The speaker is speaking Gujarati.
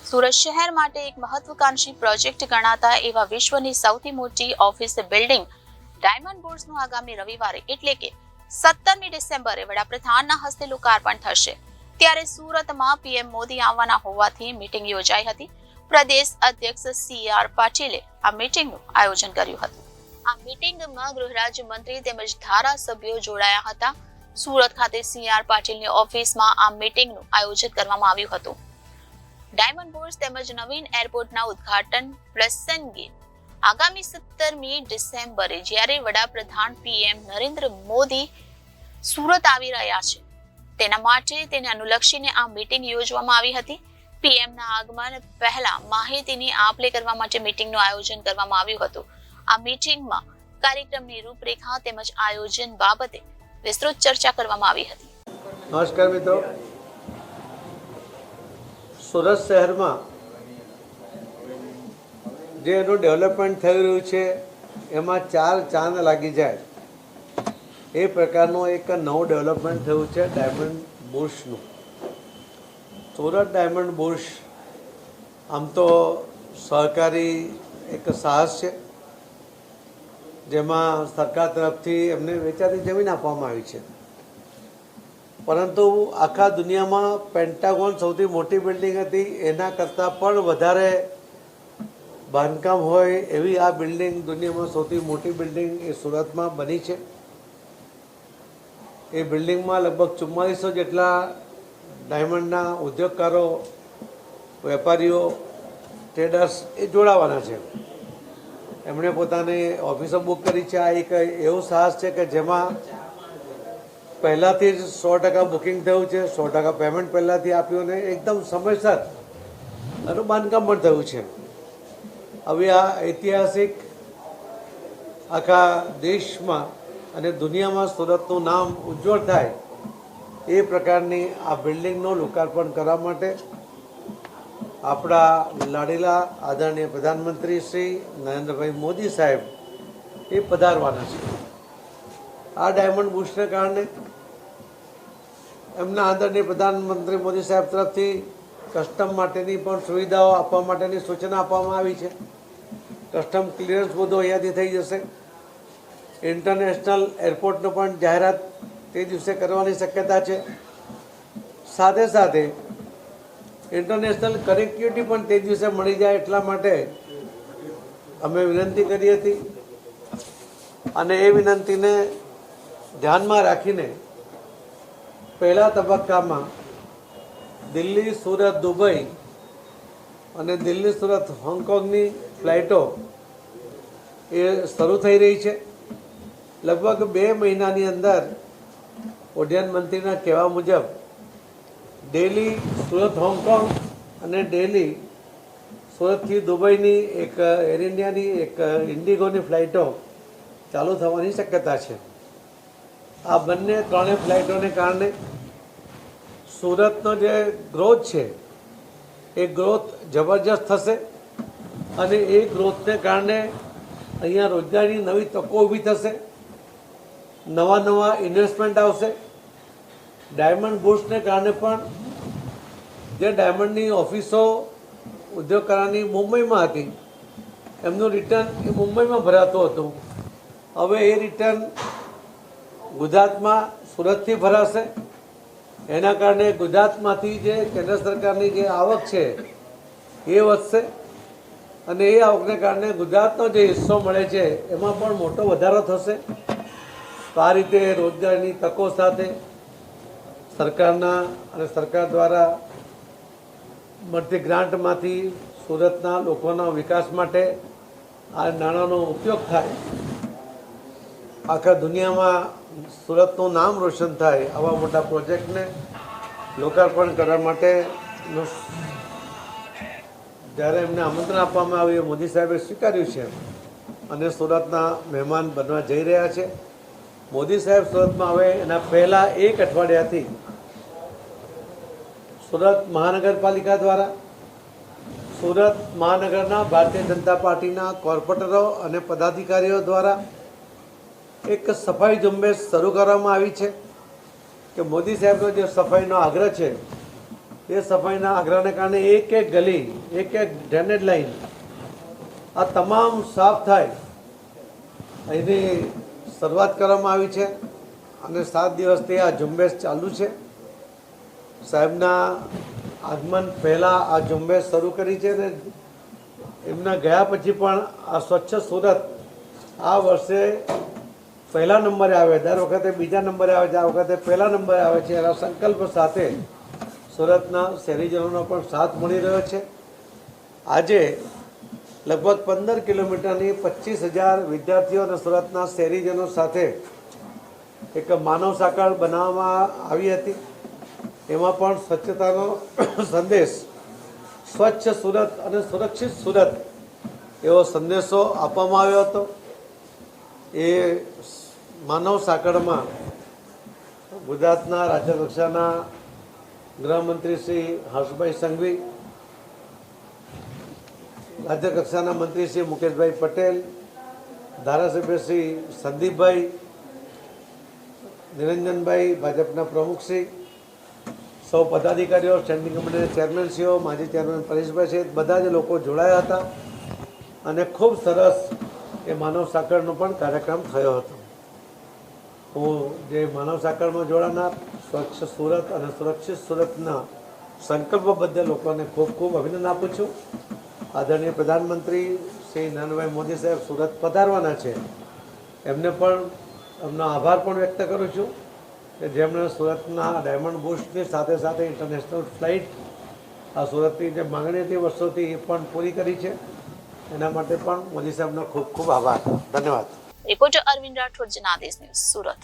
સુરત શહેર માટે એક મહત્વાકાંક્ષી પ્રોજેક્ટ ગણાતા એવા વિશ્વની સૌથી મોટી ઓફિસ બિલ્ડિંગ ડાયમંડ બુર્સનું આગામી રવિવારે એટલે કે 17મી ડિસેમ્બરે વડાપ્રધાનના હસ્તે લોકાર્પણ થશે। ત્યારે સુરતમાં પીએમ મોદી આવવાના હોવાથી મીટિંગ યોજાઈ હતી। પ્રદેશ અધ્યક્ષ સી.આર. પાટીલે આ મીટિંગનું આયોજન કર્યું હતું। આ મીટિંગમાં ગૃહ રાજ્યમંત્રી તેમજ ધારાસભ્યો જોડાયા હતા। સુરત ખાતે સી.આર. પાટીલની ઓફિસમાં આ મીટિંગનું આયોજન કરવામાં આવ્યું હતું। ડાયમંડ બુર્સ તેમજ નવીન એરપોર્ટના ઉદ્ઘાટન પ્રસંગે આગામી 17મી ડિસેમ્બરે જ્યારે વડાપ્રધાન પીએમ નરેન્દ્ર મોદી સુરત આવી રહ્યા છે તેના માટે તેને અનુલક્ષીને આ મીટિંગ યોજવામાં આવી હતી। પીએમના આગમન પહેલા માહિતીની આપ-લે કરવા માટે મીટિંગનું આયોજન કરવામાં આવ્યું હતું। આ મીટિંગમાં કાર્યક્રમની રૂપરેખા તેમજ આયોજન બાબતે વિસ્તૃત ચર્ચા કરવામાં આવી હતી। નમસ્કાર મિત્રો, સુરત શહેરમાં જે એનું ડેવલપમેન્ટ થઈ રહ્યું છે એમાં 4 ચાંદ લાગી જાય એ પ્રકારનું એક નવું ડેવલપમેન્ટ થયું છે ડાયમંડ બુર્સનું। સુરત ડાયમંડ બુર્સ આમ તો સહકારી એક સાહસ છે જેમાં સરકાર તરફથી એમને વેચાતી જમીન આપવામાં આવી છે, પરંતુ આખા દુનિયામાં પેન્ટાગોન સૌથી મોટી બિલ્ડિંગ હતી એના કરતાં પણ વધારે બાંધકામ હોય એવી આ બિલ્ડિંગ દુનિયામાં સૌથી મોટી બિલ્ડિંગ એ સુરતમાં બની છે। એ બિલ્ડિંગમાં લગભગ 4400 જેટલા ડાયમંડના ઉદ્યોગકારો, વેપારીઓ, ટ્રેડર્સ એ જોડાવાના છે। એમણે પોતાની ઓફિસો બુક કરી છે। આ એક એવું સાહસ છે કે જેમાં પહેલાંથી જ 100% બુકિંગ થયું છે, 100% પેમેન્ટ પહેલાંથી આપ્યું ને એકદમ સમયસર એનું બાંધકામ પણ થયું છે। હવે આ ઐતિહાસિક આખા દેશમાં અને દુનિયામાં સુરતનું નામ ઉજ્જવળ થાય એ પ્રકારની આ બિલ્ડિંગનું લોકાર્પણ કરવા માટે આપણા લાડીલા આદરણીય પ્રધાનમંત્રી શ્રી નરેન્દ્રભાઈ મોદી સાહેબ એ પધારવાના છે। આ ડાયમંડ બુર્સને કારણે એમના આદરણીય પ્રધાનમંત્રી મોદી સાહેબ તરફથી કસ્ટમ માટેની પણ સુવિધાઓ આપવા માટેની સૂચના આપવામાં આવી છે। કસ્ટમ ક્લિયરન્સ બધું અહીંયાથી થઈ જશે। ઇન્ટરનેશનલ એરપોર્ટનો પણ જાહેરાત તે દિવસે કરવાની શક્યતા છે। સાથે સાથે ઇન્ટરનેશનલ કનેક્ટિવિટી પણ તે દિવસે મળી જાય એટલા માટે અમે વિનંતી કરી હતી અને એ વિનંતીને ધ્યાનમાં રાખીને પહેલા તબક્કામાં દિલ્હી, સુરત, દુબઈ અને દિલ્હી, સુરત, હોંગકોંગની ફ્લાઇટો એ શરૂ થઈ રહી છે। લગભગ 2 મહિનાની અંદર ઉડ્ડયન મંત્રીના કહેવા મુજબ દિલ્હી, સુરત, હોંગકોંગ અને દિલ્હી, સુરતથી દુબઈની એક એર ઇન્ડિયાની એક ઇન્ડિગોની ફ્લાઇટો ચાલુ થવાની શક્યતા છે। આ બંને 3 ફ્લાઇટોને કારણે સુરતનો જે ગ્રોથ છે એ ગ્રોથ જબરજસ્ત થશે અને એ ગ્રોથને કારણે અહીંયા રોજગારીની નવી તકો ઊભી થશે, નવા ઇન્વેસ્ટમેન્ટ આવશે। ડાયમંડ બુર્સને કારણે પણ જે ડાયમંડની ઓફિસો ઉદ્યોગકારોની મુંબઈમાં હતી એમનું રિટર્ન એ મુંબઈમાં ભરાતું હતું, હવે એ રિટર્ન ગુજરાતમાં સુરતથી ભરાશે। એના કારણે ગુજરાતમાંથી જે કેન્દ્ર સરકારની જે આવક છે એ વધશે અને એ આવકને કારણે ગુજરાતનો જે હિસ્સો મળે છે એમાં પણ મોટો વધારો થશે। તો આ રીતે રોજગારીની તકો સાથે સરકારના અને સરકાર દ્વારા મળતી ગ્રાન્ટમાંથી સુરતના લોકોના વિકાસ માટે આ નાણાંનો ઉપયોગ થાય, આખા દુનિયામાં સુરતનું નામ રોશન થાય, આવા મોટા પ્રોજેક્ટને લોકાર્પણ કરવા માટે જ્યારે એમને આમંત્રણ આપવામાં આવ્યું મોદી સાહેબે સ્વીકાર્યું છે અને સુરતના મહેમાન બનવા જઈ રહ્યા છે। મોદી સાહેબ સુરતમાં હવે એના પહેલાં 1 અઠવાડિયાથી સુરત મહાનગરપાલિકા દ્વારા સુરત મહાનગરના ભારતીય જનતા પાર્ટીના કોર્પોરેટરો અને પદાધિકારીઓ દ્વારા એક સફાઈ ઝુંબેશ શરૂ કરવામાં આવી છે કે મોદી સાહેબનો જે સફાઈનો આગ્રહ છે એ સફાઈના આગ્રહને કારણે એક ગલી એક એક ડ્રેનેજ લાઈન આ તમામ સાફ થાય અહીંની શરૂઆત કરવામાં આવી છે અને 7 દિવસથી આ ઝુંબેશ ચાલુ છે. સાહેબના આગમન પહેલાં આ ઝુંબેશ શરૂ કરી છે અને એમના ગયા પછી પણ આ સ્વચ્છ સુરત આ વર્ષે પહેલા નંબરે આવે. દર વખતે બીજા નંબરે આવે છે, આ વખતે પહેલા નંબરે આવે છે. એના સંકલ્પ સાથે સુરતના શહેરીજનોનો પણ સાથ મળી રહ્યો છે. આજે લગભગ 15 કિલોમીટરની 25,000 વિદ્યાર્થીઓ અને સુરતના શહેરીજનો સાથે એક માનવ સાંકળ બનાવવામાં આવી હતી. એમાં પણ સ્વચ્છતાનો સંદેશ, સ્વચ્છ સુરત અને સુરક્ષિત સુરત એવો સંદેશો આપવામાં આવ્યો હતો. એ માનવ સાંકળમાં ગુજરાતના રાજ્ય કક્ષાના ગૃહમંત્રી શ્રી હર્ષભાઈ સંઘવી, રાજ્ય કક્ષાના મંત્રી શ્રી મુકેશભાઈ પટેલ, ધારાસભ્ય શ્રી સંદીપભાઈ, નિરંજનભાઈ, ભાજપના પ્રમુખશ્રી, સૌ પદાધિકારીઓ, સ્ટેન્ડિંગ કમિટીના ચેરમેનશ્રીઓ, માજી ચેરમેન પરેશભાઈ સહિત બધા જ લોકો જોડાયા હતા અને ખૂબ સરસ એ માનવ સાંકળનો પણ કાર્યક્રમ થયો હતો. હું જે માનવ સાંકળમાં જોડાનાર સ્વચ્છ સુરત અને સુરક્ષિત સુરતના સંકલ્પ બદલ લોકોને ખૂબ ખૂબ અભિનંદન આપું છું. આદરણીય પ્રધાનમંત્રી શ્રી નરેન્દ્રભાઈ મોદી સાહેબ સુરત પધારવાના છે, એમને પણ એમનો આભાર પણ વ્યક્ત કરું છું કે જેમણે સુરતના ડાયમંડ બુર્સની સાથે સાથે ઇન્ટરનેશનલ ફ્લાઇટ આ સુરતની જે માંગણી હતી વર્ષોથી એ પણ પૂરી કરી છે. એના માટે પણ મોદી સાહેબનો ખૂબ ખૂબ આભાર. ધન્યવાદ. Reporter Arvind Rathod, Janadesh news, Surat.